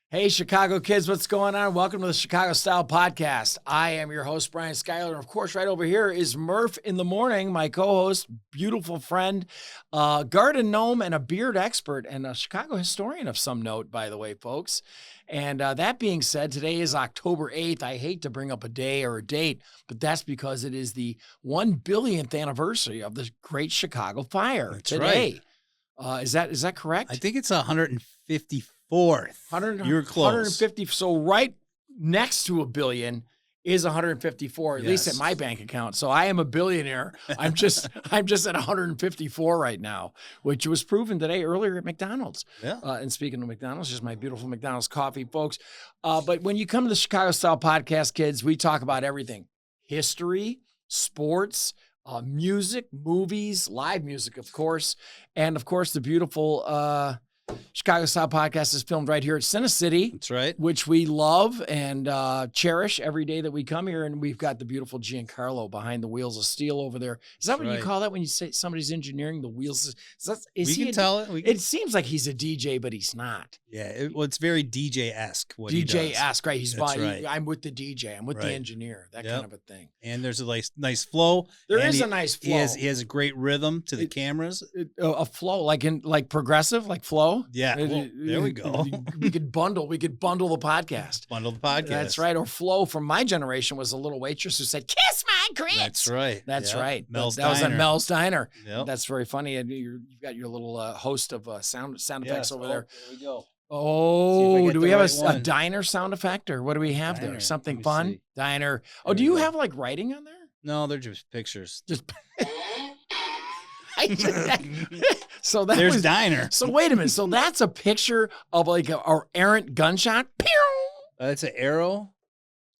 Hey, Chicago kids, what's going on? Welcome to the Chicago Style Podcast. I am your host, Brian Schyler. And of course, right over here is Murph in the morning, my co-host, beautiful friend, garden gnome, and a beard expert, and a Chicago historian of some note, by the way, folks. And that being said, today is October 8th. I hate to bring up a day or a date, but that's because it is the 1 billionth anniversary of the Great Chicago Fire. That's today. Right. Is that correct? I think it's 154th. 100, You're close. 150. So right next to a billion is 154, at least at my bank account. So I am a billionaire. I'm just at 154 right now, which was proven today earlier at McDonald's. Yeah. And speaking of McDonald's, just my beautiful McDonald's coffee, folks. But when you come to the Chicago Style Podcast, kids, we talk about everything: history, sports, music, movies, live music, of course, and of course the beautiful Chicago Style Podcast is filmed right here at CineCity. That's right. Which we love and cherish every day that we come here. And we've got the beautiful Giancarlo behind the wheels of steel over there. Is that what you call that when you say somebody's engineering the wheels? We can tell it. It seems like he's a DJ, but he's not. Yeah, it's very DJ-esque. DJ-esque, right? Right. I'm with the DJ. I'm with the engineer. That kind of a thing. And there's a nice flow. There is a nice flow. He has a great rhythm to the cameras. A flow, like progressive, like flow. Yeah. Well, there we go. We could bundle the podcast. Bundle the podcast. That's right. Or Flo from my generation was a little waitress who said, "Kiss my grits." That's right. That's right. Mel's that was at Mel's Diner. Yep. That's very funny. And you've got your little host of sound effects over there. There we go. Oh, do we have a diner sound effect, or what do we have there? Something fun? See. Diner. Oh, do you have like writing on there? No, they're just pictures. Just. So there's diner. So wait a minute. So that's a picture of like an errant gunshot. Pew! That's an arrow.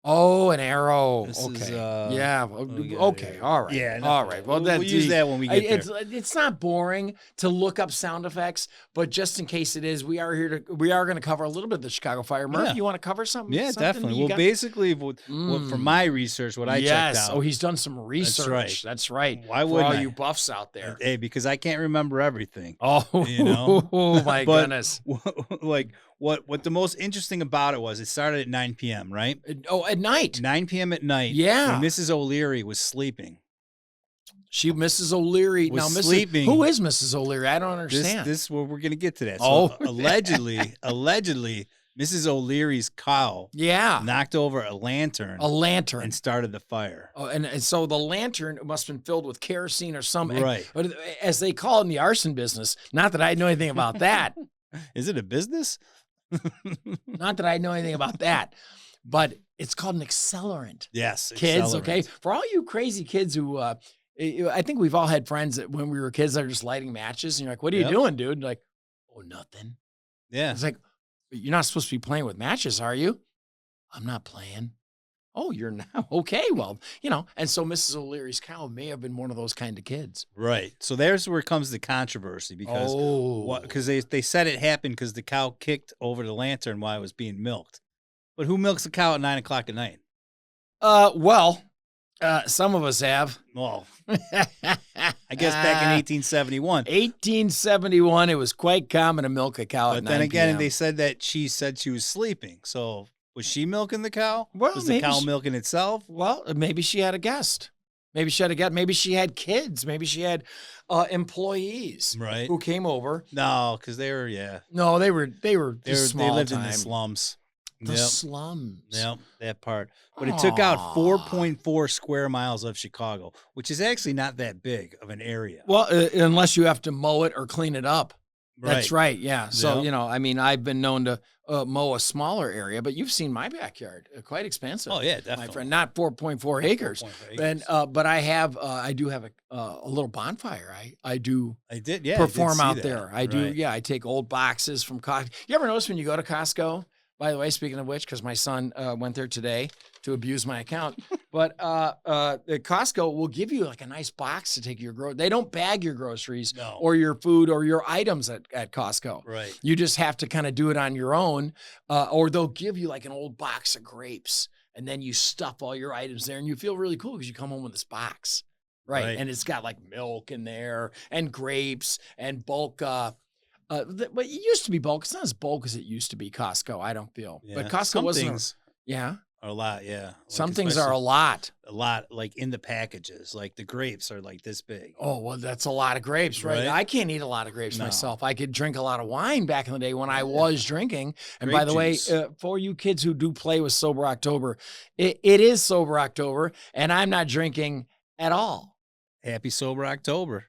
Oh, an arrow. This okay. is, yeah. Okay. All right. Yeah. No, all right. Well, we'll use that when we get there. It's not boring to look up sound effects, but just in case it is, we are going to cover a little bit of the Chicago Fire. Murph, you want to cover something? Yeah, definitely. Well, basically, from my research, what I checked out. Oh, he's done some research. That's right. Why would all you buffs out there? Hey, because I can't remember everything. Oh, oh my goodness. Like what the most interesting about it was, it started at 9 p.m., right? Oh, at night. 9 p.m. at night. Yeah. When Mrs. O'Leary was sleeping. Mrs. O'Leary. Was now, sleeping. Who is Mrs. O'Leary? I don't understand. This is where we're going to get to that. Oh. So allegedly, Mrs. O'Leary's cow knocked over a lantern. And started the fire. Oh, and so the lantern must have been filled with kerosene or something. Right. As they call it in the arson business. Not that I know anything about that. Is it a business? Not that I know anything about that. But it's called an accelerant. Yes. Kids, accelerant. Okay? For all you crazy kids who, I think we've all had friends that when we were kids that are just lighting matches. And you're like, what are you doing, dude? Like, oh, nothing. Yeah. It's like, you're not supposed to be playing with matches, are you? I'm not playing. Oh, you're not? Okay, well, and so Mrs. O'Leary's cow may have been one of those kind of kids. Right. So there's where comes the controversy because they said it happened because the cow kicked over the lantern while it was being milked. But who milks a cow at 9 o'clock at night? Some of us have. Well, I guess back in 1871. 1871, it was quite common to milk a cow at 9 But then again, p.m. they said that she said she was sleeping. So was she milking the cow? Well, was the cow milking itself? Well, maybe she had a guest. Maybe she had kids. Maybe she had employees who came over. No, because they were No, they were small. They lived time. in the slums. The slums. Yep, that part. But it took out 4.4 square miles of Chicago, which is actually not that big of an area. Well, unless you have to mow it or clean it up. That's right. Yeah. So, I've been known to mow a smaller area, but you've seen my backyard. Quite expensive. Oh, yeah, definitely. My friend, not 4.4 acres. But I do have a little bonfire. I did perform out there. I do. Yeah. I take old boxes from Costco. You ever notice when you go to Costco? By the way, speaking of which, because my son went there today to abuse my account, but Costco will give you like a nice box to take your groceries. They don't bag your groceries or your food or your items at Costco. Right. You just have to kind of do it on your own, or they'll give you like an old box of grapes, and then you stuff all your items there, and you feel really cool because you come home with this box, right? And it's got like milk in there and grapes and bulk But it used to be bulk. It's not as bulk as it used to be Costco, I don't feel. Yeah. But Costco Some wasn't. things Yeah. are a lot, yeah. Like Some things are a lot. A lot, like in the packages. Like the grapes are like this big. Oh, well, that's a lot of grapes, right? Right? I can't eat a lot of grapes No. myself. I could drink a lot of wine back in the day when I was drinking. And by Grape the way, juice. for you kids who do play with Sober October, it is Sober October, and I'm not drinking at all. Happy Sober October.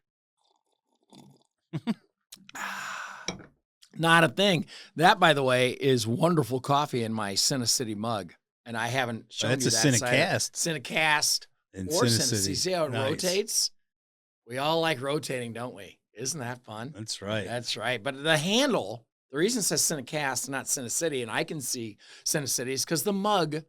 Not a thing. That, by the way, is wonderful coffee in my CineCity mug. And I haven't shown That's you a that CineCast. CineCast In or CineCity. CineCity. See how it Nice. rotates? We all like rotating, don't we? Isn't that fun? That's right. That's right. But the handle, the reason it says CineCast and not CineCity, and I can see CineCity, is because the mug,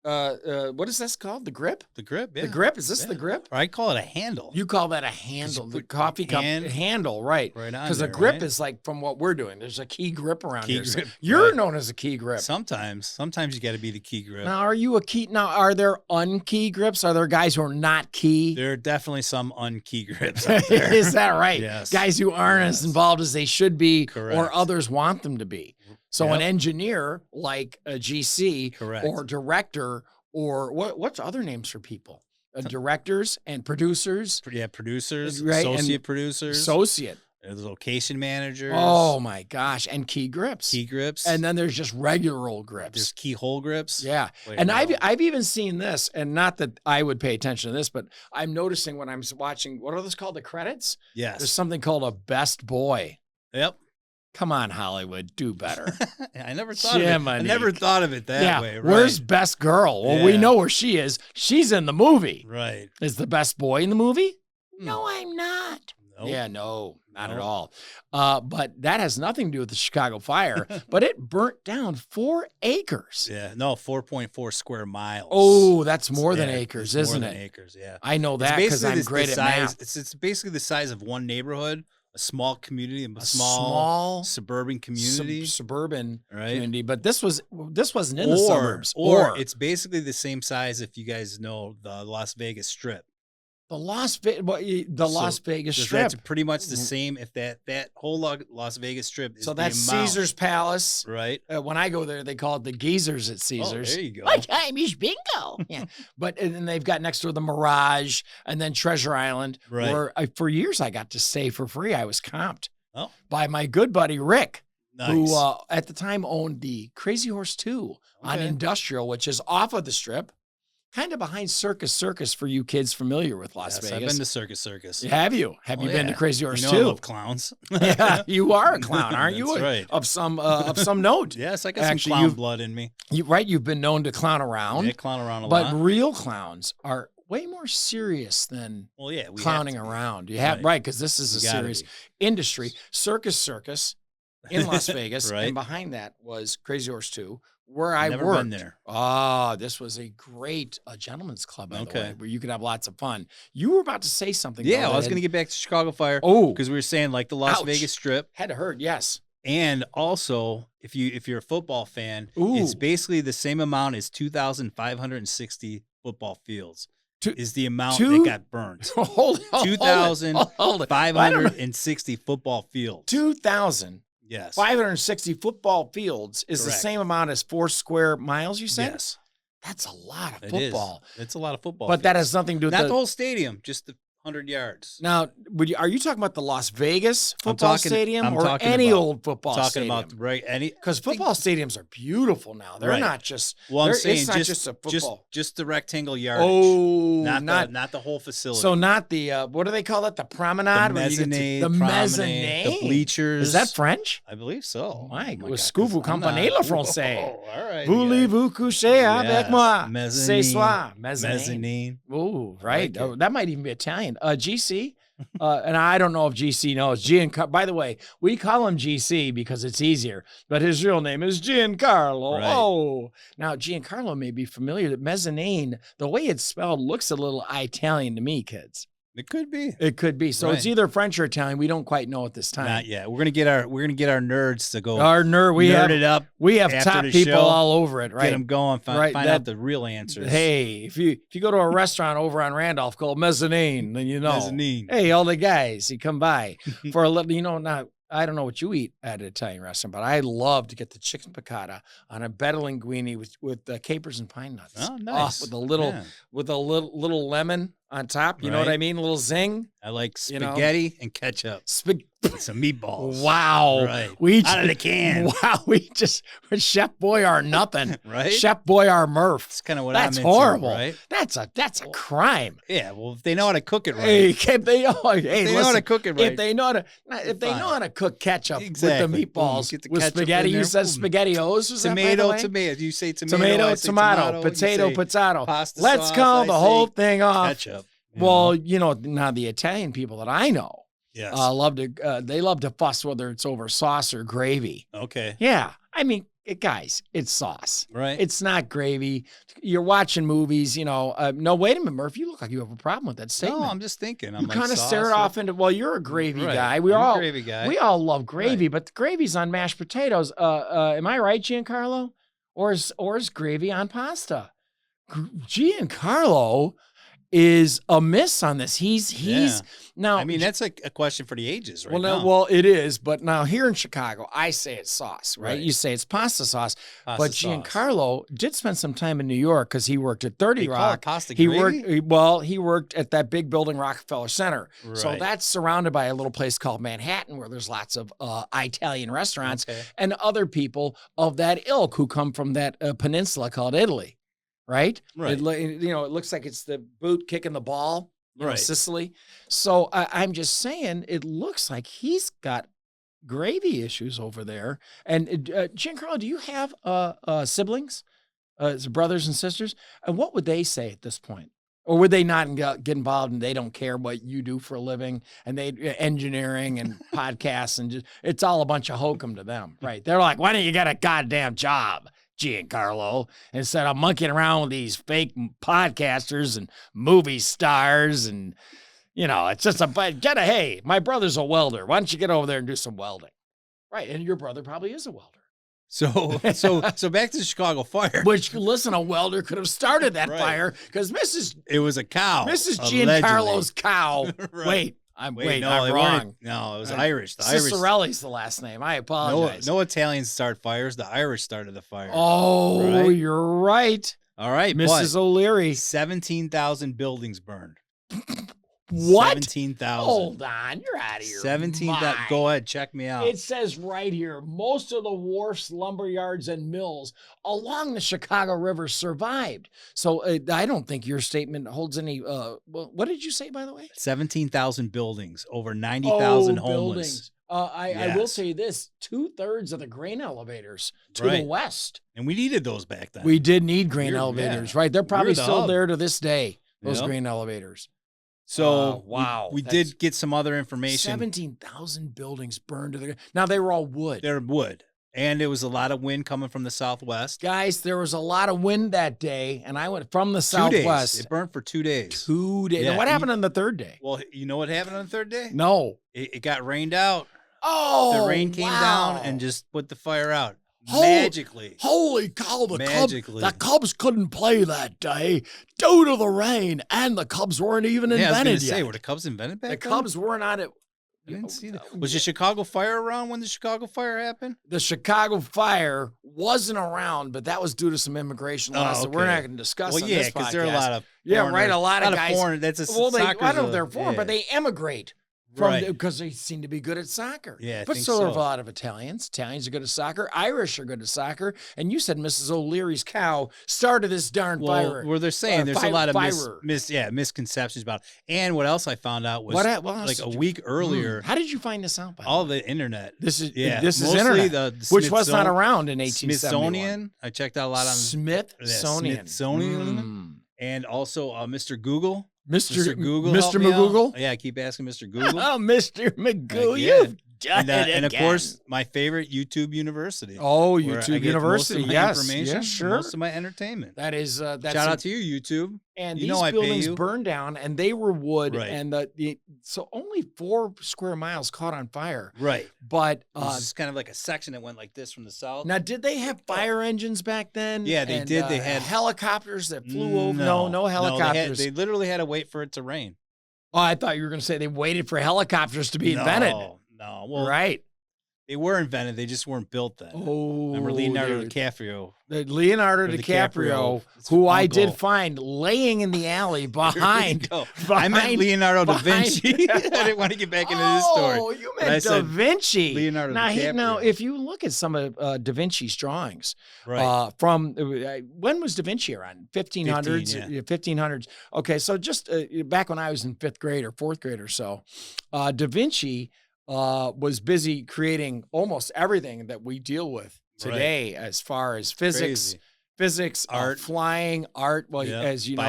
what is this called? The grip? The grip, yeah. The grip? Is this Yeah. the grip? Or I call it a handle. You call that a handle, the put coffee cup handle, right? Right on Because a there, grip right? is like from what we're doing. There's a key grip around Key here. So grip, you're right. known as a key grip. Sometimes you got to be the key grip. Now, are you a key? Now, are there unkey grips? Are there guys who are not key? There are definitely some unkey grips out there. Is that right? Yes. Guys who aren't as Yes. involved as they should be, Correct. or others want them to be. So Yep. an engineer like a GC Correct. or director or what's other names for people? Directors and producers, Yeah, producers, Right, and associate producers, associate. there's location managers. Oh my gosh. And key grips. Key grips. And then there's just regular old grips. there's keyhole grips. Yeah. Wait, And no. I've even seen this, and not that I would pay attention to this, but I'm noticing when I'm watching, what are those called? The credits? Yes. There's something called a best boy. Yep. Come on, Hollywood, do better. I never thought of it. I Jiminy. never thought of it that way. Right. Where's best girl? Well, we Yeah. know where she is. She's in the movie. Right. Is the best boy in the movie? Hmm. No, I'm not. Nope. Yeah, no, not at Nope. all. But that has nothing to do with the Chicago fire, but it burnt down 4 acres. Yeah. No, 4.4 square miles. Oh, that's more than Yeah, acres, it's more isn't than it? acres, yeah. I know It's that because basically I'm the great at size, math. It's basically the size of one neighborhood, a small community, a A small suburban community, suburban right? community, but this wasn't in the suburbs. Or it's basically the same size if you guys know the Las Vegas Strip. the Las Vegas So Strip. That's pretty much the same. If that whole Las Vegas Strip is So the that's amount, Caesar's Palace. right? When I go there, they call it the geezers at Oh, Caesar's. there you go. My time is bingo. Yeah, and then they've got next door the Mirage, and then Treasure Island, Right. where for years I got to stay for free. I was comped Oh, by my good buddy Rick, nice. who at the time owned the Crazy Horse 2 on Okay. Industrial, which is off of the Strip, kind of behind Circus for you kids familiar with Las Yes, I've Vegas. been to Circus. Have you? Have you Oh, been to yeah. Crazy Horse You know I 2? love clowns. Yeah, you are a clown, aren't you? That's right. Of some note. Yes, I got Actually, some clown blood in me. You've been known to clown around, Yeah, clown around a but lot. real clowns are way more serious than Well, yeah, we have clowning to be. around. You have right because this is You a gotta serious be. industry. Circus in Las Vegas, Right. and behind that was Crazy Horse 2, where I Never worked. been there. This was a great gentleman's club, by the Okay. way, where you could have lots of fun. You were about to say something. Yeah, though, I was that going to get back to Chicago Fire Oh, because we were saying like the Las Ouch. Vegas Strip, had to hurt. Yes. and also if you're a football fan, Ooh. it's basically the same amount as 2,560 football fields. Two- Is the amount two- that got burnt. Hold it. 2,560 football fields. 2,560 Yes. football fields is the Correct. same amount as 4 square miles, you said? Yes. That's a lot of It football. is. It's a lot of football. But that fields. has nothing to do with not the whole stadium, just the 100 yards. Now, are you talking about the Las Vegas football stadium I'm or talking any about- old football Talking stadium? about any Because football stadiums are beautiful now. They're Right. not just. Well, I'm saying it's not just, just a football. just the rectangle yardage. Oh, not the whole facility. so not the what do they call it? The promenade, the where you get to- mezzanine, the promenade, mezzanine, the bleachers. Is that French? I believe so. My, God, excusez-vous, 'cause I'm comprenez not- le français. Whoa, all right. Voulez-vous coucher avec Yes, moi? mezzanine, Ce soir. Mezzanine. Mezzanine. Ooh, right. like it. Oh, that might even be Italian. GC, and I don't know if GC knows. By the way, we call him GC because it's easier, but his real name is Giancarlo. Right. Oh, now Giancarlo may be familiar. That mezzanine, the way it's spelled, looks a little Italian to me, kids. It could be. It could be. So it's Right. either French or Italian. We don't quite know at this time. Not yet. We're gonna get our nerds to go Our nerd, nerd it up. we have after top the people show, all over it, Get right? them going. Right, Find that- out the real answers. Hey, if you go to a restaurant over on Randolph called Mezzanine, then you know. Mezzanine. Hey, all the guys, you come by for a little, now I don't know what you eat at an Italian restaurant, but I love to get the chicken piccata on a betta linguine with capers and pine nuts. Oh, nice. With a little lemon on top. You know what I mean? A little zing. I like spaghetti and ketchup. With some meatballs. Wow. Right. Out of the can. Wow. We're Chef Boyardee nothing. Right. Chef Boyardee Murph. That's kind of what That's I'm horrible. into, right? That's a crime. Yeah. Well, if they know how to cook it right. Hey, if they know how to cook it right. If they know how to cook ketchup with the meatballs, get the with ketchup spaghetti, in there. you said SpaghettiOs. Tomato. You say tomato. I say tomato, potato. Pasta Let's sauce, call I the say whole thing off. Ketchup. Well, now the Italian people that I know, yes, they love to fuss whether it's over sauce or gravy. Okay. Yeah, I mean, guys, it's sauce. Right. It's not gravy. You're watching movies, no, wait a minute, Murph. You look like you have a problem with that statement. No, I'm just thinking. You kind of stare it off into, well, you're a gravy guy. I'm a gravy guy. We all love gravy, but the gravy's on mashed potatoes. Am I right, Giancarlo? Or is gravy on pasta? Giancarlo is a miss on this. He's now. I mean, that's like a question for the ages, right? Well, it is. But now here in Chicago, I say it's sauce, right? You say it's pasta sauce. But Giancarlo did spend some time in New York because he worked at 30 Rock. Pasta gravy? He worked at that big building, Rockefeller Center. Right. So that's surrounded by a little place called Manhattan, where there's lots of Italian restaurants and other people of that ilk who come from that peninsula called Italy. Right. It looks like it's the boot kicking the ball, Sicily. So I'm just saying, it looks like he's got gravy issues over there. And Giancarlo, do you have siblings, brothers and sisters? And what would they say at this point? Or would they not get involved and they don't care what you do for a living and they engineering and podcasts and it's all a bunch of hokum to them, right? They're like, why don't you get a goddamn job, Giancarlo, instead of monkeying around with these fake podcasters and movie stars and, it's just hey, my brother's a welder. Why don't you get over there and do some welding? Right, and your brother probably is a welder. So back to the Chicago fire. Which, listen, a welder could have started that fire because it was a cow. Mrs. Giancarlo's cow. Wait. I'm wrong. No, it was Irish. The Cicerelli's the last name. I apologize. No Italians start fires. The Irish started the fire. Oh, you're right. All right, Mrs. O'Leary. 17,000 buildings burned. What? 17,000. Hold on, you're out of here. 17,000. Go ahead, check me out. It says right here, most of the wharfs, lumber yards, and mills along the Chicago River survived. So I don't think your statement holds any. What did you say, by the way? 17,000 buildings, over 90,000 homeless. I will say this: 2/3 of the grain elevators to the west, and we needed those back then. We did need grain elevators, right? They're probably still there to this day. Those grain elevators. So we did get some other information. 17,000 buildings burned to the ground. Now they were all wood. They're wood. And it was a lot of wind coming from the southwest. Guys, there was a lot of wind that day, and I went from the southwest. 2 days. It burned for 2 days. 2 days. Yeah. Now, what happened on the third day? Well, you know what happened on the third day? No. It got rained out. Oh, the rain came down and just put the fire out. Magically. Holy cow, the Cubs couldn't play that day due to the rain, and the Cubs weren't even invented yet. Were the Cubs invented back then? The Cubs weren't on it. I didn't see that. Was the Chicago fire around when the Chicago fire happened? The Chicago fire wasn't around, but that was due to some immigration laws that we're not going to discuss on this podcast. Well, yeah, because there are a lot of a lot of guys. Foreign, that's a I don't know if they're foreign, but they emigrate. Because they seem to be good at soccer. Yeah, but so are a lot of Italians. Italians are good at soccer. Irish are good at soccer. And you said Mrs. O'Leary's cow started this darn fire. Well, they're saying there's a lot of misconceptions about it. And what else I found out was like a week earlier. How did you find this out? All the internet. This is internet, the which was not around in 1871. Smithsonian. I checked out a lot on Smithsonian. And also Mr. Google. Mr. Google, Mr. McGoogle. Yeah, I keep asking Mr. Google. Oh, Mr. McGoogle, you've done it again. And of course, my favorite, YouTube University. Oh, YouTube University, yes, information, sure. Most of my entertainment. That is that's shout out to you, YouTube. And these buildings burned down, and they were wood, and so only 4 square miles caught on fire. Right, but this is kind of like a section that went like this from the south. Now, did they have fire engines back then? Yeah, they did. They had helicopters that flew over. No helicopters. They literally had to wait for it to rain. Oh, I thought you were going to say they waited for helicopters to be invented. No, well, right. They were invented. They just weren't built then. Oh, remember Leonardo DiCaprio? Leonardo DiCaprio, who I did find laying in the alley behind. I meant Leonardo da Vinci. I didn't want to get back into this story. Oh, you meant Da Vinci. Leonardo DiCaprio. Now, if you look at some of Da Vinci's drawings, right. From when was Da Vinci around? 1500s? 1500s. Okay, so just back when I was in 5th grade or 4th grade or so, Da Vinci was busy creating almost everything that we deal with today, as far as physics, art, flying, art. Well, as you know,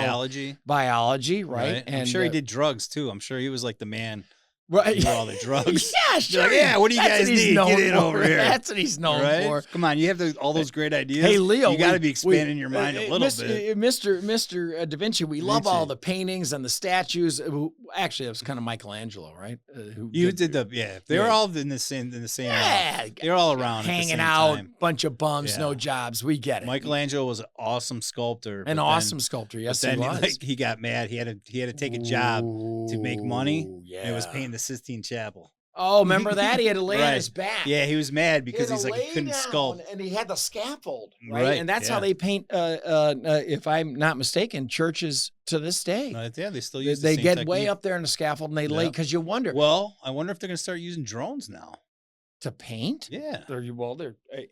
biology, right? And I'm sure he did drugs too. I'm sure he was like the man. Right, do all the drugs. Yeah, sure. Like, yeah, what do you guys need? Get in over here. That's what he's known for. Come on, you have all those great ideas. Hey, Leo, you got to be expanding your mind a little bit. Mr. Da Vinci, we love all the paintings and the statues. Actually, it was kind of Michelangelo, right? They were all in the same. They're all around, hanging out, bunch of bums, no jobs. We get it. Michelangelo was an awesome sculptor. Yes, he was. He got mad. He had to take a job to make money. Yeah, and it was painting the Sistine Chapel. Oh, remember that? He had to lay on his back. Yeah, he was mad because he couldn't sculpt. And he had the scaffold, right? And that's how they paint, if I'm not mistaken, churches to this day. They still use They get way up there in the scaffold and they lay, because you wonder. Well, I wonder if they're going to start using drones now. To paint? Yeah. They're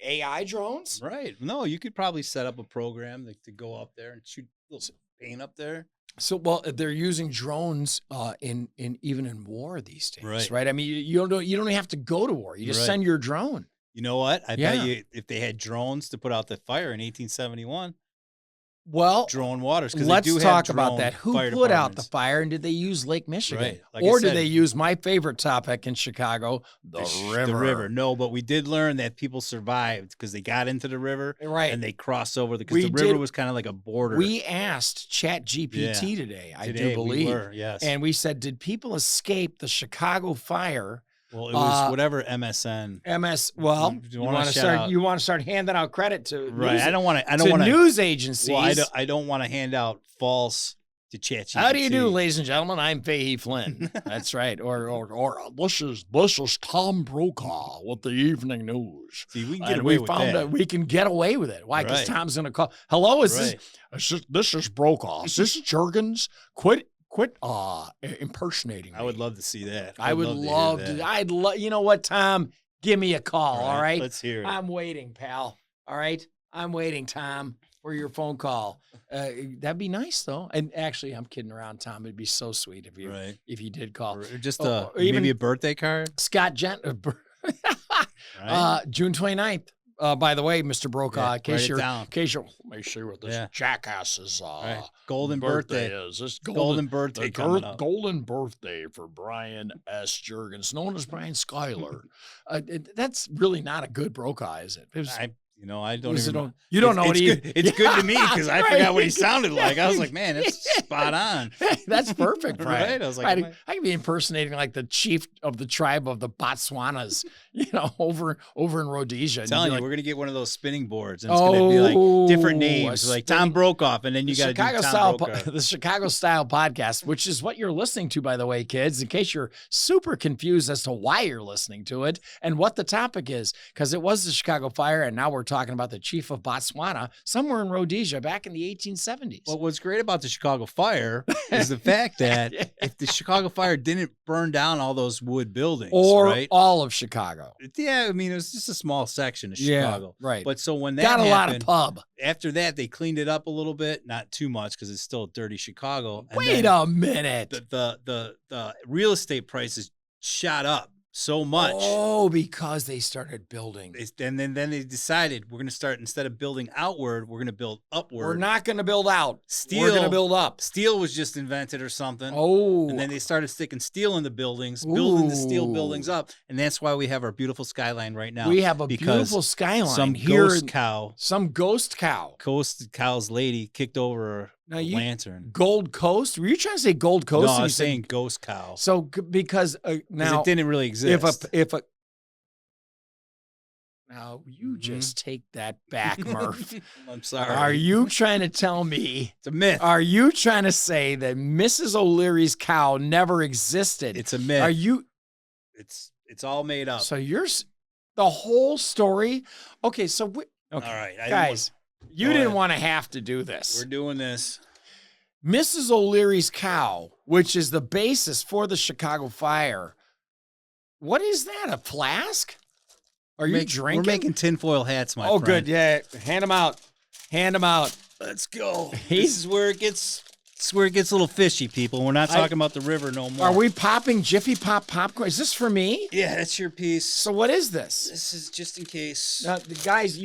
AI drones? Right. No, you could probably set up a program to go up there and shoot little paint up there. So, they're using drones even in war these days, right? I mean, you don't have to go to war. You just send your drone. You know what? I bet you if they had drones to put out the fire in 1871, drone waters. Let's talk about that. Who put out the fire, and did they use Lake Michigan? Or did they use my favorite topic in Chicago, the river? The river. No, but we did learn that people survived because they got into the river and they crossed over because the river was kind of like a border. We asked ChatGPT today, I do believe. We were, yes. And we said, did people escape the Chicago fire? Well, it was whatever MSN. Well, you want to start handing out credit to I don't want to news agencies. Well, I don't want to hand out false to ChatGPT. How do you do, ladies and gentlemen? I'm Fahey Flynn. That's right. Or this is Tom Brokaw with the evening news. See, we can get away with that. We can get away with it. Why? Because Tom's going to call. Hello, this is Brokaw. Is this Jurgens? Quit impersonating me. I would love to see that. I would love to. You know what, Tom? Give me a call, all right? Let's hear it. I'm waiting, pal. All right? I'm waiting, Tom, for your phone call. That'd be nice, though. And actually, I'm kidding around, Tom. It'd be so sweet if you did call. Or just maybe a birthday card? Scott June 29th. By the way, Mr. Brokaw, in case you're, let me see what this jackass's golden birthday is. This golden birthday coming up. Golden birthday for Brian S. Jurgens, known as Brian Schyler. That's really not a good Brokaw, is it? I don't even know. You don't know what he is. It's good to me because I forgot what he sounded like. I was like, man, it's spot on. That's perfect, Brian. Right? I was like, I could be impersonating like the chief of the tribe of the Botswanas, over in Rhodesia. I'm telling you, we're gonna get one of those spinning boards, and it's gonna be like different names, like Tom Brokaw, and then you got to do Tom Brokaw. The Chicago Style Podcast, which is what you're listening to, by the way, kids. In case you're super confused as to why you're listening to it and what the topic is, because it was the Chicago Fire, and now we're talking about the chief of Botswana somewhere in Rhodesia back in the 1870s. Well, what's great about the Chicago Fire is the fact that if the Chicago Fire didn't burn down all those wood buildings, or all of Chicago. Yeah, I mean, it was just a small section of Chicago. Right. But so when that got a happened, lot of pub. After that, they cleaned it up a little bit, not too much because it's still dirty Chicago. And Wait a minute. The real estate prices shot up so much. Oh, because they started building. And then they decided we're going to start, instead of building outward, we're going to build upward. We're not going to build out. We're going to build up. Steel was just invented or something. Oh. And then they started sticking steel in the buildings, building the steel buildings up. And that's why we have our beautiful skyline right now. We have a beautiful skyline. Some ghost cow. Ghost cow's lady kicked over a lantern. Gold Coast? Were you trying to say Gold Coast? No, I was saying ghost cow. So because now it didn't really exist. Now you just take that back, Murph. I'm sorry. Are you trying to tell me it's a myth? Are you trying to say that Mrs. O'Leary's cow never existed? It's a myth. Are you? It's all made up. So you're. The whole story? Okay, so okay. All right. Guys, you didn't want to have to do this. We're doing this. Mrs. O'Leary's cow, which is the basis for the Chicago fire. What is that? A flask? Are you drinking? We're making tinfoil hats, my friend. Oh, good. Yeah. Hand them out. Hand them out. Let's go. This is where it gets a little fishy, people. We're not talking about the river no more. Are we popping Jiffy Pop popcorn? Is this for me? Yeah, that's your piece. So what is this? This is just in case. Now, guys,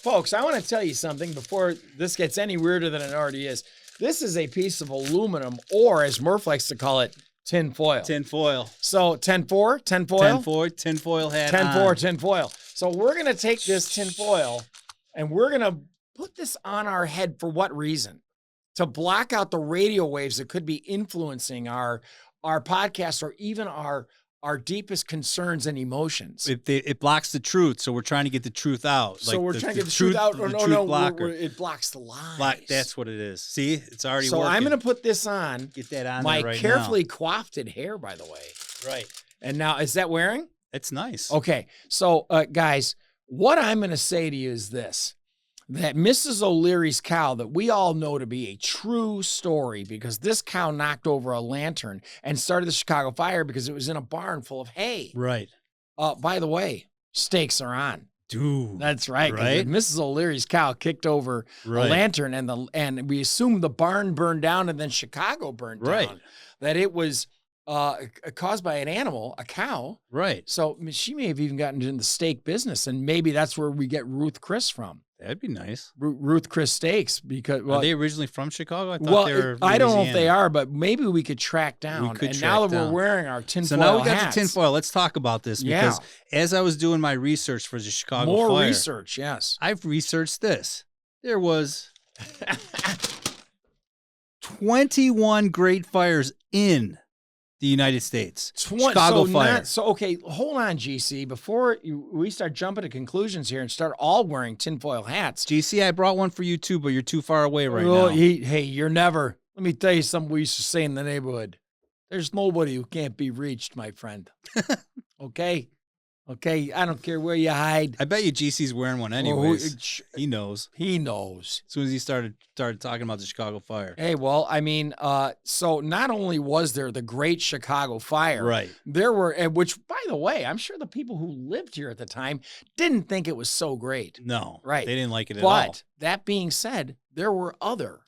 folks, I want to tell you something before this gets any weirder than it already is. This is a piece of aluminum, or as Murph likes to call it, tin foil. Tin foil. So 10-4, tin foil? 10-4, tin foil hat 10-4, tin foil. So we're going to take this tin foil and we're going to put this on our head for what reason? To block out the radio waves that could be influencing our podcast or even our deepest concerns and emotions. It blocks the truth, so we're trying to get the truth out. So we're trying to get the truth out. It blocks the lies. That's what it is. See, it's already so working. I'm going to put this on. Get that on my there right carefully now. coiffed hair, by the way. Right. And now, is that wearing? It's nice. Okay. So, guys, what I'm going to say to you is this. That Mrs. O'Leary's cow that we all know to be a true story because this cow knocked over a lantern and started the Chicago fire because it was in a barn full of hay. Right. By the way, stakes are on. Dude. That's right. Right. Mrs. O'Leary's cow kicked over a lantern and we assumed the barn burned down and then Chicago burned down. Right. That it was caused by an animal, a cow. Right. So she may have even gotten into the steak business and maybe that's where we get Ruth Chris from. That'd be nice. Ruth Chris Steaks, because are they originally from Chicago? I thought they were I don't know if they are, but maybe we could track down. Now that we're wearing our tinfoil hats. So now we got hats, the tinfoil. Let's talk about this because as I was doing my research for the Chicago fire, research, yes. I've researched this. There was 21 great fires in the United States. Chicago fire. Okay, hold on, GC. Before we start jumping to conclusions here and start all wearing tinfoil hats. GC, I brought one for you too, but you're too far away right now. Hey, you're never. Let me tell you something we used to say in the neighborhood. There's nobody who can't be reached, my friend. Okay? Okay, I don't care where you hide. I bet you GC's wearing one anyways. He knows. He knows. As soon as he started talking about the Chicago fire. Hey, well, I mean, so not only was there the great Chicago fire, right? There were, which, by the way, I'm sure the people who lived here at the time didn't think it was so great. No, right? They didn't like it at all. But that being said, there were other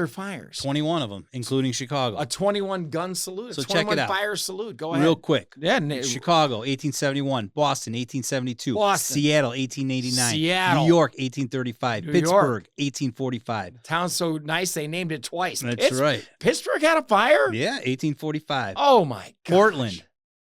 fires. 21 of them, including Chicago. A 21 gun salute. So 21 check it out. Fire salute. Go ahead. Real quick. Yeah. Chicago, 1871. Boston, 1872. Seattle, 1889. Seattle. New York, 1835. Pittsburgh, 1845. Town's so nice they named it twice. That's right. Pittsburgh had a fire? Yeah, 1845. Oh, my God. Portland.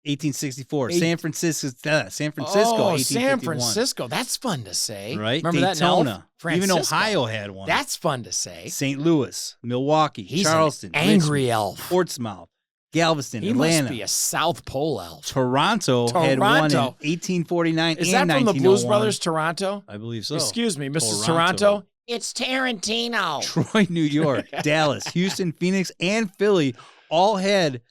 1864. San Francisco, 1851. San Francisco. That's fun to say. Right? Remember Daytona. That? Even Ohio had one. That's fun to say. St. Louis, Milwaukee, He's Charleston, an angry Richmond, elf. Portsmouth, Galveston, he Atlanta. Must be a South Pole elf. Toronto had one in 1849 Is and 1901. that from the Blues Brothers, Toronto? I believe so. Excuse me, Mrs. Toronto. It's Tarantino. Troy, New York, Dallas, Houston, Phoenix, and Philly all had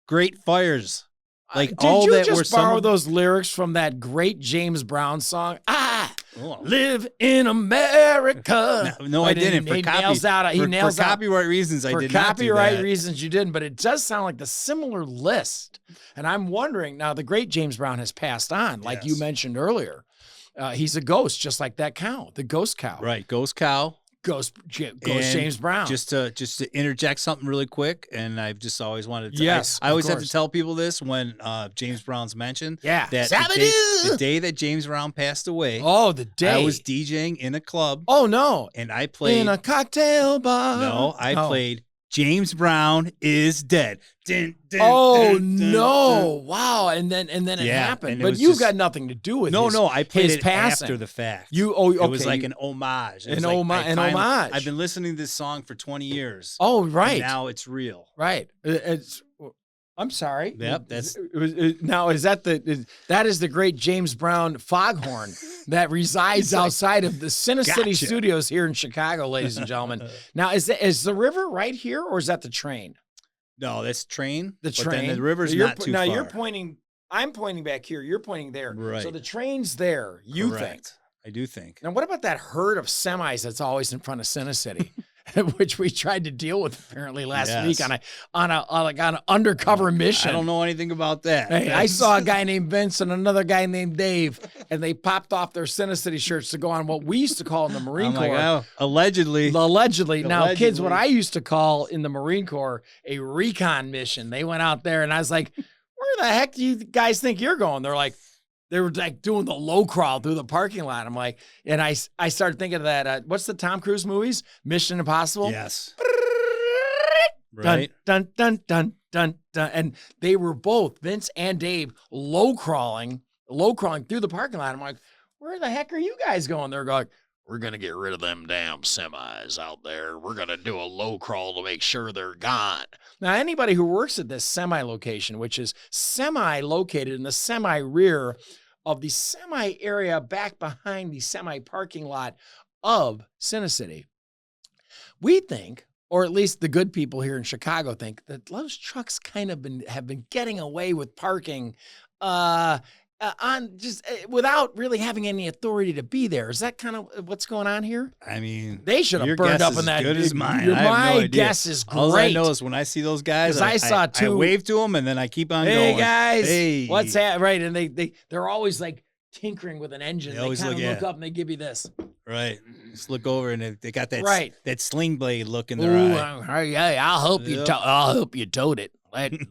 great fires. Like did you just borrow those lyrics from that great James Brown song? Live in America. No, I didn't. For copyright reasons, I did not do that. For copyright reasons, you didn't. But it does sound like the similar list. And I'm wondering, now the great James Brown has passed on, like you mentioned earlier. He's a ghost, just like that cow, the ghost cow. Right, ghost cow. Ghost James Brown. Just to interject something really quick, and I've just always wanted to. Yes, I always have to tell people this when James Brown's mentioned. Yeah, that the day that James Brown passed away. Oh, the day I was DJing in a club. Oh no, and I played in a cocktail bar. No, I played James Brown is dead. Dun, dun, oh dun, dun, no! dun. Wow, and then it happened. But you've got nothing to do with No, I played it passing. after the fact. Okay. It was like an homage. An homage. I've been listening to this song for 20 years. Oh, right. And now it's real. Right. I'm sorry. Yep. That's now is that that is the great James Brown foghorn that resides outside of the CineCity studios here in Chicago, ladies and gentlemen. Now is the river right here or is that the train? No, that's train. The train. Then the river's not too far. Now you're pointing I'm pointing back here. You're pointing there. Right. So the train's there. You think? I do think. Now, what about that herd of semis that's always in front of CineCity, which we tried to deal with apparently last week on an undercover mission? I don't know anything about that. Hey, I saw a guy named Vince and another guy named Dave, and they popped off their CineCity shirts to go on what we used to call in the Marine Corps. Like, allegedly. Now, kids, what I used to call in the Marine Corps a recon mission. They went out there, and I was like, "Where the heck do you guys think you're going?" They were like doing the low crawl through the parking lot. I'm like, and I started thinking of that. What's the Tom Cruise movies? Mission Impossible. Yes. Right. Dun, dun, dun, dun, dun. And they were both, Vince and Dave, low crawling through the parking lot. I'm like, where the heck are you guys going? They're going, we're going to get rid of them damn semis out there. We're going to do a low crawl to make sure they're gone. Now, anybody who works at this semi location, which is semi located in the semi rear of the semi area back behind the semi parking lot of CineCity, we think, or at least the good people here in Chicago think, that those trucks kind of have been getting away with parking on just without really having any authority to be there. Is that kind of what's going on here? I mean, they should have burned up in that. Good as mine. My guess is great. All I know is when I see those guys, I saw two. I wave to them and then I keep on going. Hey guys, what's that? Right, and they're always like tinkering with an engine. They kind of look up and they give you this. Right. Just look over and they got that that sling blade look in their eye. Yeah, I'll help you. I'll help you tote it.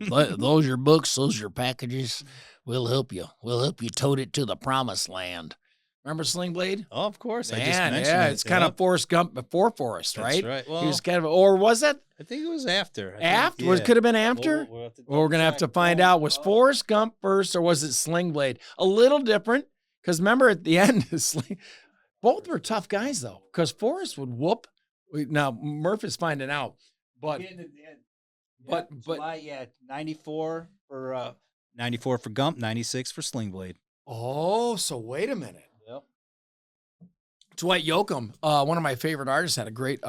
Those your books. Those your packages. We'll help you. We'll help you tote it to the promised land. Remember Sling Blade? Oh, of course. Man, I just mentioned it. It's kind of Forrest Gump before Forrest, right? That's right. Well, he was kind of, or was it? I think it was after. Could have been after? We're going to have to find out. Was Forrest Gump first or was it Sling Blade? A little different, because remember at the end, both were tough guys, though, because Forrest would whoop. Now, Murph is finding out, but... July, 94 for 94 for Gump, 96 for Sling Blade. Oh, so wait a minute. Yep. Dwight Yoakam, one of my favorite artists, had a great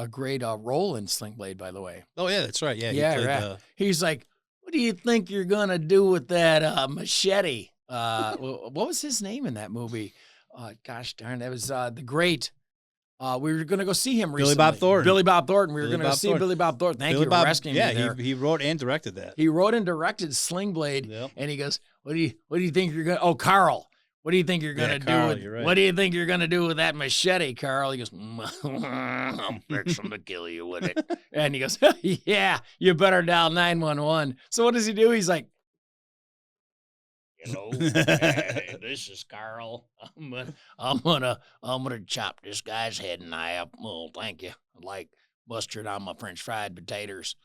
role in Sling Blade, by the way. Oh yeah, that's right. Yeah, right. He's like, "What do you think you're gonna do with that machete?" What was his name in that movie? Gosh darn, that was the great. We were going to go see him recently. Billy Bob Thornton. We were going to go see Billy Bob Thornton. Thank you for rescuing me there. He wrote and directed that. He wrote and directed Sling Blade, and he goes, "What do you think you're going to? Oh, Carl, what do you think you're going to do? What do you think you're going to do with that machete, Carl?" He goes, "I'm fixing to kill you with it." And he goes, "Yeah, you better dial 911." So what does he do? He's like, "Hello, hey, this is Carl. I'm gonna chop this guy's head and eye up. Well, thank you. Like mustard on my French fried potatoes."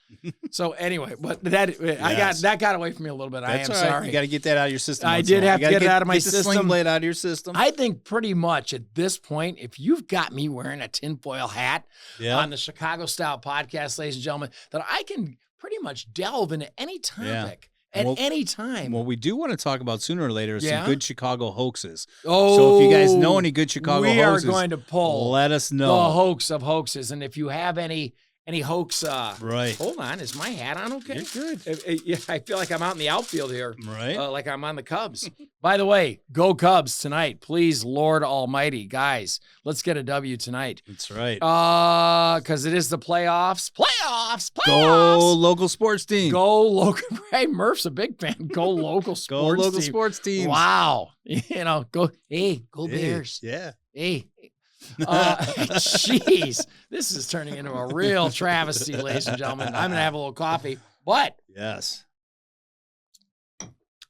So anyway, but that got away from me a little bit. That's I am sorry. You got to get that out of your system. I did have to get it out of my system. Sling Blade out of your system. I think pretty much at this point, if you've got me wearing a tinfoil hat on the Chicago Style Podcast, ladies and gentlemen, that I can pretty much delve into any topic. At any time. Well, we do want to talk about sooner or later some good Chicago hoaxes. Oh, so if you guys know any good Chicago hoaxes, we are going to pull. Let us know the hoax of hoaxes, and if you have any hoax, right? Hold on, is my hat on? Okay, you're good. I feel like I'm out in the outfield here, right? Like I'm on the Cubs. By the way, go Cubs tonight, please, Lord Almighty, guys. Let's get a W tonight. That's right. Because it is the playoffs. Go local sports team. Go local. Right, Murph's a big fan. Go local sports. Go local sports teams. Wow. Go Bears. Yeah. Hey. Jeez, this is turning into a real travesty, ladies and gentlemen. I'm gonna have a little coffee, but yes.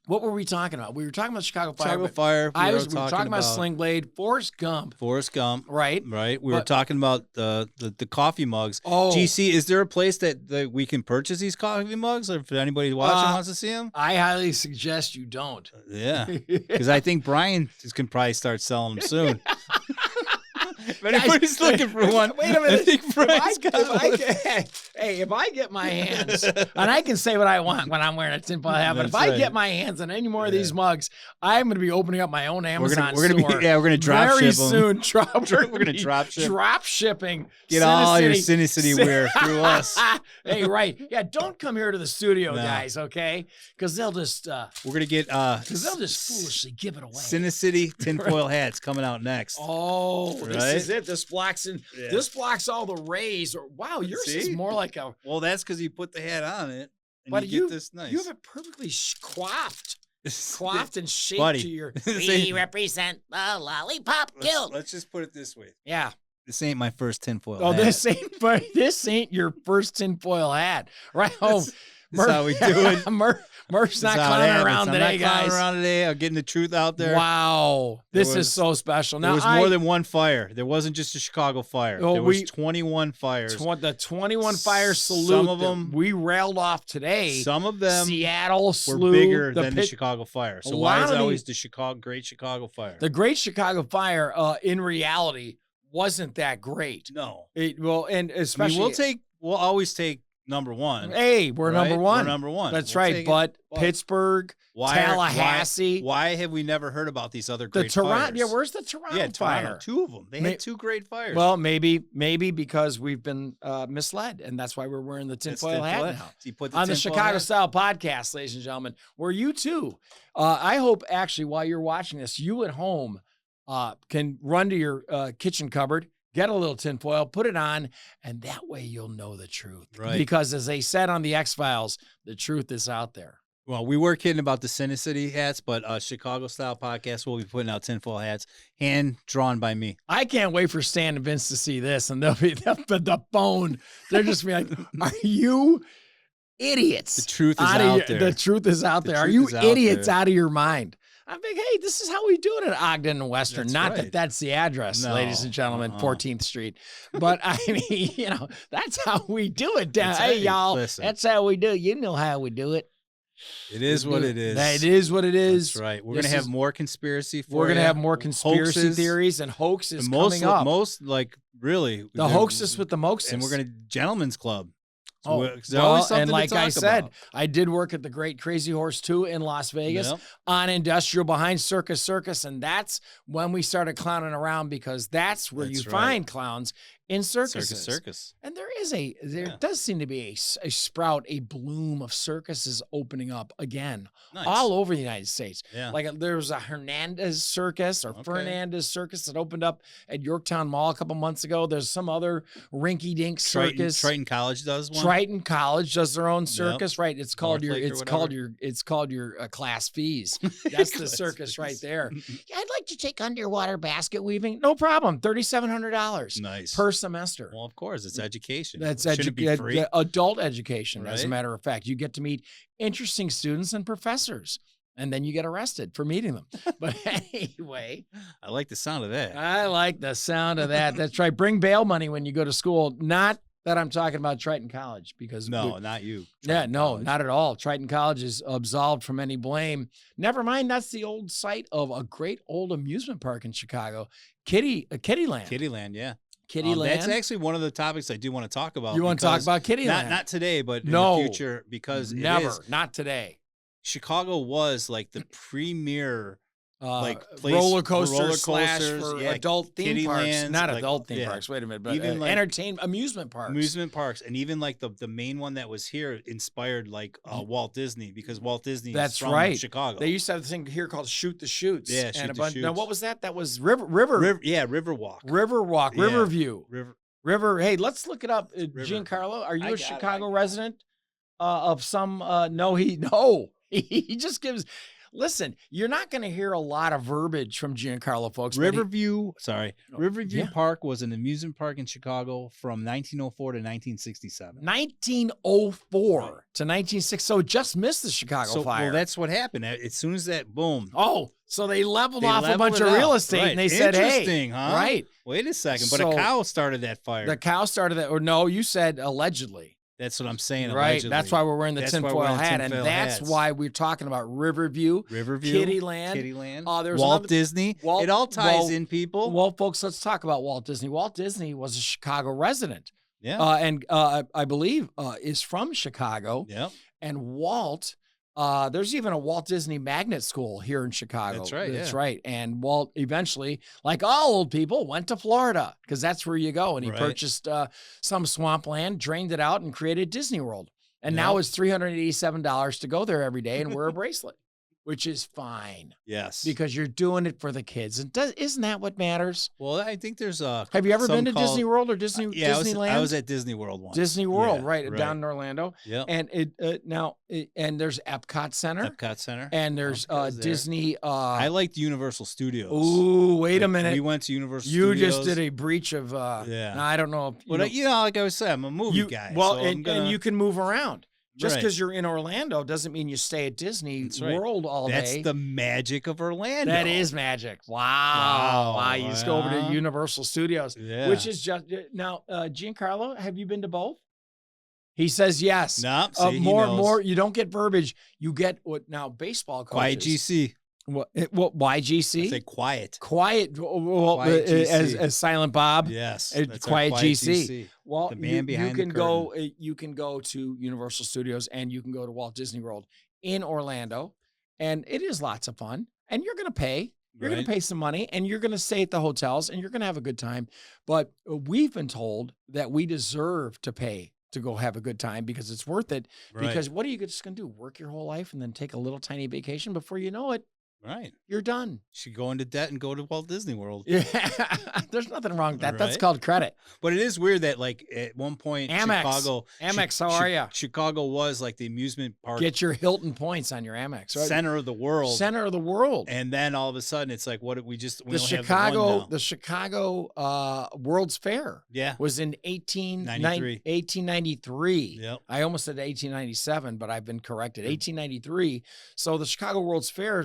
What were we talking about? We were talking about Chicago Fire. Chicago Fire. We were talking about Sling Blade, Forrest Gump. Right. We were talking about the coffee mugs. Oh. GC, is there a place that we can purchase these coffee mugs, or if anybody watching wants to see them? I highly suggest you don't. Yeah, because I think Brian can probably start selling them soon. If anybody's looking for one, wait a minute. I think Brian's got one. If I get my hands, and I can say what I want when I'm wearing a tinfoil hat, but if I get my hands on any more of these mugs, I'm going to be opening up my own Amazon store. We're gonna drop very ship them. soon. We're gonna drop ship. Drop shipping. Get all your CineCity wear through us. Hey, right? Yeah, don't come here to the studio, guys. Okay, because they'll just we're gonna get because they'll just foolishly give it away. CineCity tinfoil hats coming out next. Oh, right? This is it. This blocks This blocks all the rays. Wow, yours is more like a. Well, that's because you put the hat on it, and but you get this nice. You have it perfectly coiffed and shaped Buddy. to your. We represent the lollipop guild. Let's just put it this way. Yeah. This ain't my first tinfoil hat. Oh, this ain't your first tinfoil hat. Right home. That's how we do it. Murph's not clowning around today, guys. I'm not clowning around today. I'm getting the truth out there. Wow. This is so special. Now, there was more than one fire. There wasn't just a Chicago fire. There was 21 fires. The 21 fire salute. Some of them we railed off today. Some of them Seattle were bigger than the Chicago fire. So why is it always the Great Chicago Fire? The Great Chicago Fire, in reality, wasn't that great. No. And especially we'll always take number one. Hey, we're number one. We're number one. That's right. But Pittsburgh, Tallahassee. Why have we never heard about these other great fires? Yeah, where's the Toronto fire? Two of them. They had two great fires. Well, maybe because we've been misled, and that's why we're wearing the tinfoil hat now. So you put on the Chicago Style Podcast, ladies and gentlemen, where you too. I hope actually while you're watching this, you at home can run to your kitchen cupboard, get a little tinfoil, put it on, and that way you'll know the truth. Right. Because as they said on the X-Files, the truth is out there. Well, we were kidding about the CineCity hats, but Chicago Style Podcast will be putting out tinfoil hats, hand drawn by me. I can't wait for Stan and Vince to see this, and they'll be the phone. They're just be like, "Are you idiots? The truth is out there. The truth is out there. Are you idiots out of your mind?" I'm like, hey, this is how we do it at Ogden and Western. That's Not right. that that's the address, ladies and gentlemen, 14th Street. But I mean, that's how we do it down. Hey, y'all, that's how we do it. You know how we do it. It is what it is. It is what it is. That's right. We're going to have more conspiracy We're going to have more conspiracy theories and hoaxes coming up. Really. The hoaxes with the moxes. And we're going to Gentlemen's Club. So and like I said, I did work at the Great Crazy Horse 2 in Las Vegas on Industrial behind Circus, and that's when we started clowning around because that's where you find clowns in circuses. Circus. And there does seem to be a sprout, a bloom of circuses opening up again all over the United States. Yeah. Like there was a Hernandez Circus or Fernandez Circus that opened up at Yorktown Mall a couple months ago. There's some other rinky-dink circus. Triton College does one. Triton College does their own circus, right? It's called your class fees. That's the circus right there. Yeah, I'd like to take underwater basket weaving. No problem. $3,700. Nice. Per semester. Well, of course, it's education. That's adult education, as a matter of fact. You get to meet interesting students and professors, and then you get arrested for meeting them. But anyway. I like the sound of that. I like the sound of that. That's right. Bring bail money when you go to school. Not that I'm talking about Triton College because not you. Not at all. Triton College is absolved from any blame. Never mind, that's the old site of a great old amusement park in Chicago, Kittyland. Kittyland, yeah. Kittyland. That's actually one of the topics I do want to talk about. You want to talk about Kittyland? Not today, but in the future, because not today. Chicago was like the premier place, roller coasters for adult theme parks, lands, not adult theme parks. Wait a minute, but even amusement parks, and even like the main one that was here inspired like Walt Disney because Walt Disney is from Chicago. They used to have this thing here called Shoot the Chutes. Yeah, Shoot the Chutes. Now what was that? That was Riverwalk. Riverview. River. Hey, let's look it up. Giancarlo, are you a Chicago resident? Of some? No. He just gives. Listen, you're not going to hear a lot of verbiage from Giancarlo, folks. Riverview Park was an amusement park in Chicago from 1904 to 1967. 1904 to 1960. So it just missed the Chicago fire. Well, that's what happened. As soon as that, boom. Oh, so they leveled off a bunch of real estate and they said, hey. Interesting, huh? Right. Wait a second. But a cow started that fire. The cow started that. Or no, you said allegedly. That's what I'm saying. Right. Allegedly. That's why we're wearing the tinfoil hat. And that's why we're talking about Riverview, Kittyland. There's Walt Disney. It all ties in, people. Well, folks, let's talk about Walt Disney. Walt Disney was a Chicago resident. Yeah. And I believe is from Chicago. Yep. And Walt, there's even a Walt Disney magnet school here in Chicago. That's right. That's right. And Walt eventually, like all old people, went to Florida because that's where you go. And he purchased some swampland, drained it out, and created Disney World. And now it's $387 to go there every day and wear a bracelet, which is fine. Yes. Because you're doing it for the kids. And isn't that what matters? Well, I think there's a... Have you ever been to Disney World or Disneyland? I was at Disney World once. Disney World, right, down in Orlando. Yeah. And and there's Epcot Center. And there's Disney... I liked Universal Studios. Ooh, wait a minute. We went to Universal Studios. You just did a breach of... I don't know. But, like I was saying, I'm a movie guy. Well, so and you can move around. Just because you're in Orlando doesn't mean you stay at Disney World all day. That's the magic of Orlando. That is magic. Wow. You just go over to Universal Studios, which is just... Now, Giancarlo, have you been to both? He says yes. No, more. You don't get verbiage. You get what now? Baseball coaches. Quiet GC. What YGC? I say quiet. Quiet. Well, quiet as Silent Bob. Yes. Quiet GC. Well, the man behind you can go. You can go to Universal Studios and you can go to Walt Disney World in Orlando, and it is lots of fun. And you're going to pay. You're going to pay some money, and you're going to stay at the hotels, and you're going to have a good time. But we've been told that we deserve to pay to go have a good time because it's worth it. Because what are you just going to do? Work your whole life and then take a little tiny vacation before you know it? Right. You're done. You should go into debt and go to Walt Disney World. Yeah. There's nothing wrong with that. Right? That's called credit. But it is weird that like at one point Amex, how are you? Chicago was like the amusement park. Get your Hilton points on your Amex. Right? Center of the world. Center of the world. And then all of a sudden it's like we the Chicago World's Fair was in 1893. Yep. I almost said 1897, but I've been corrected. 1893. So the Chicago World's Fair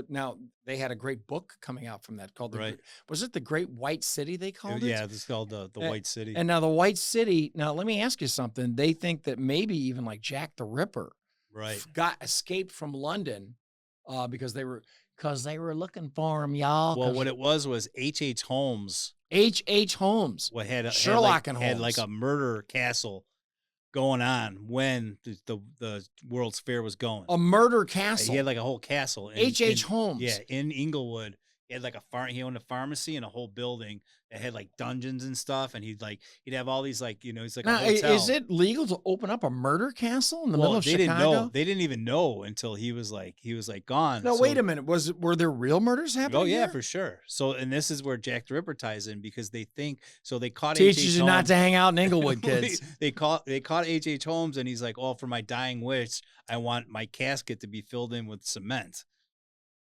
now they had a great book coming out from that called was it the Great White City they called it? Yeah, it's called the White City. And now the White City, now let me ask you something. They think that maybe even like Jack the Ripper escaped from London because they were looking for him, y'all. Well, what it was H.H. Holmes. H.H. Holmes. Sherlock Holmes had like a murder castle going on when the World's Fair was going. A murder castle. He had like a whole castle. H.H. Holmes. Yeah, in Inglewood. He had like he owned a pharmacy and a whole building that had like dungeons and stuff, and he'd have all these he's like now, a hotel. Is it legal to open up a murder castle in the middle of Chicago? They didn't even know until he was gone. No, wait a minute. Were there real murders happening? Oh yeah, here? For sure. So, and this is where Jack the Ripper ties in because they think they caught teaches you not to hang out in Inglewood, kids. they caught H.H. Holmes, and he's like, "Oh, for my dying wish, I want my casket to be filled in with cement."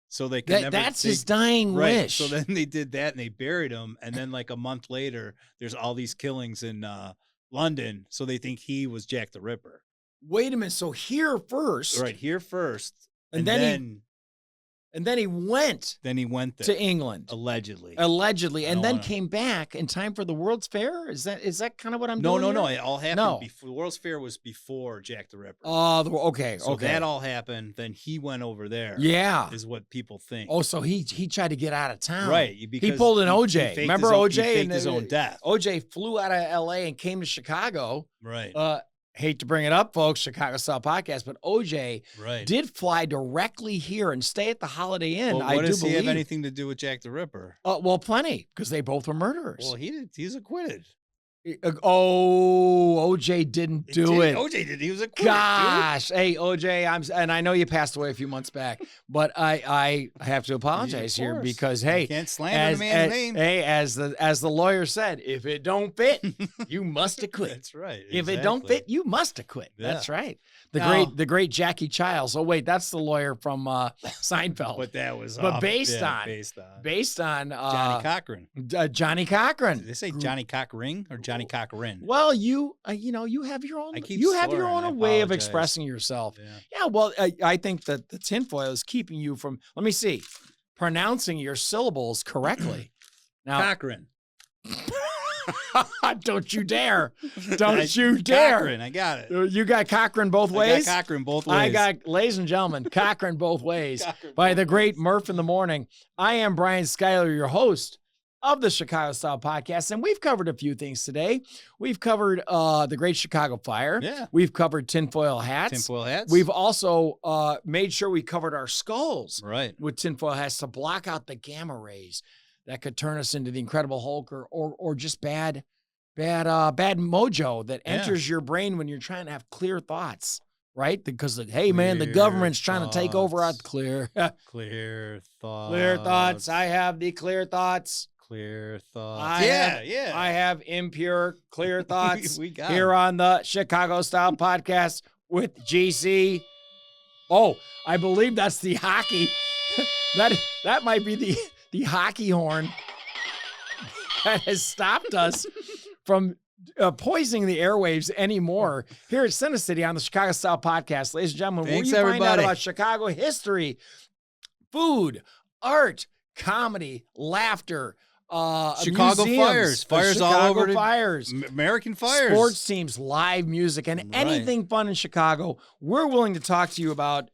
So they could that's his dying wish. So then they did that and they buried him. And then like a month later, there's all these killings in London. So they think he was Jack the Ripper. Wait a minute. So here first. Right, here first. And then he went. Then he went there to England, allegedly, and then came back in time for the World's Fair. Is that kind of what I'm doing? No. It all happened before. The World's Fair was before Jack the Ripper. Okay. So that all happened. Then he went over there. Yeah, is what people think. Oh, so he tried to get out of town. Right. He pulled an OJ. Remember OJ? He faked his own death. OJ flew out of L.A. and came to Chicago. Right. Hate to bring it up, folks, Chicago Style Podcast, but OJ did fly directly here and stay at the Holiday Inn. Well, does he have anything to do with Jack the Ripper? Well, plenty, because they both were murderers. Well, he's acquitted. OJ didn't do it. OJ did. He was acquitted. Gosh, hey OJ, and I know you passed away a few months back, but I have to apologize here because you can't slander the man's name. Hey, as the lawyer said, if it don't fit, you must acquit. That's right. If it don't fit, you must acquit. Yeah. That's right. The great Jackie Childs. Oh wait, that's the lawyer from Seinfeld. But that was based on Johnny Cochran. Johnny Cochran. Did they say Johnny Cochran or Johnny Cochran? Well, you have your own. You have your own way of expressing yourself. Yeah. Well, I think that the tinfoil is keeping you from. Let me see, pronouncing your syllables correctly. Now, Cochran. Don't you dare. Don't you dare. Cochran, I got it. You got Cochran both ways? I got Cochran both ways. I got, ladies and gentlemen, Cochran both ways by the great Murph in the Morning. I am Brian Schyler, your host of the Chicago Style Podcast, and we've covered a few things today. We've covered the Great Chicago Fire. Yeah. We've covered tinfoil hats. Tinfoil hats. We've also made sure we covered our skulls with tinfoil hats to block out the gamma rays that could turn us into the Incredible Hulk or just bad mojo that enters your brain when you're trying to have clear thoughts, right? Because, hey, man, the government's trying to take over our clear thoughts. Clear thoughts. I have the clear thoughts. Clear thoughts. I have impure clear thoughts we got here on the Chicago Style Podcast with GC. Oh, I believe that's the hockey. That might be the hockey horn that has stopped us from poisoning the airwaves anymore here at CineCity on the Chicago Style Podcast. Ladies and gentlemen, Thanks, where you everybody. find out about Chicago history, food, art, comedy, laughter, Chicago museums, fires all over fires, American fires, sports teams, live music, and anything fun in Chicago. We're willing to talk to you about.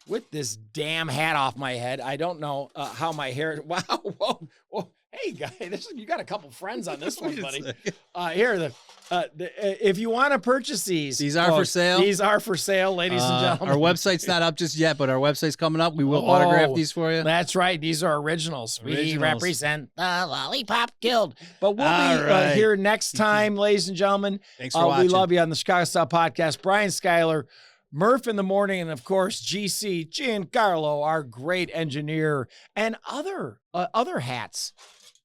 With this damn hat off my head, I don't know how my hair. Wow, whoa. Hey, guy, you got a couple friends on this one, buddy. Here, if you want to purchase these are for sale. These are for sale, ladies and gentlemen. Our website's not up just yet, but our website's coming up. We will autograph these for you. That's right. These are originals. We represent the Lollipop Guild. But we'll be here next time, ladies and gentlemen. Thanks for watching. We love you on the Chicago Style Podcast. Brian Schyler, Murph in the Morning, and of course, GC Giancarlo, our great engineer, and other hats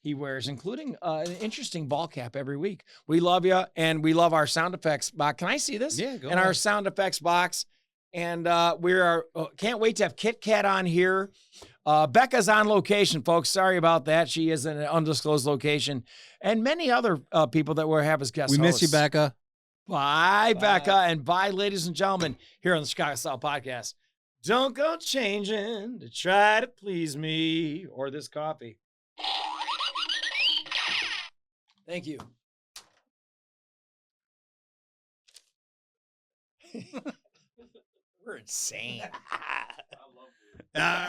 he wears, including an interesting ball cap every week. We love you, and we love our sound effects box. Can I see this? Yeah, go ahead. Our sound effects box, and can't wait to have Kit Kat on here. Becca's on location, folks. Sorry about that. She is in an undisclosed location, and many other people that we'll have as guests. We miss you, Becca. Bye, Becca, and bye, ladies and gentlemen, here on the Chicago Style Podcast. Don't go changing to try to please me or this coffee. Thank you. We're insane.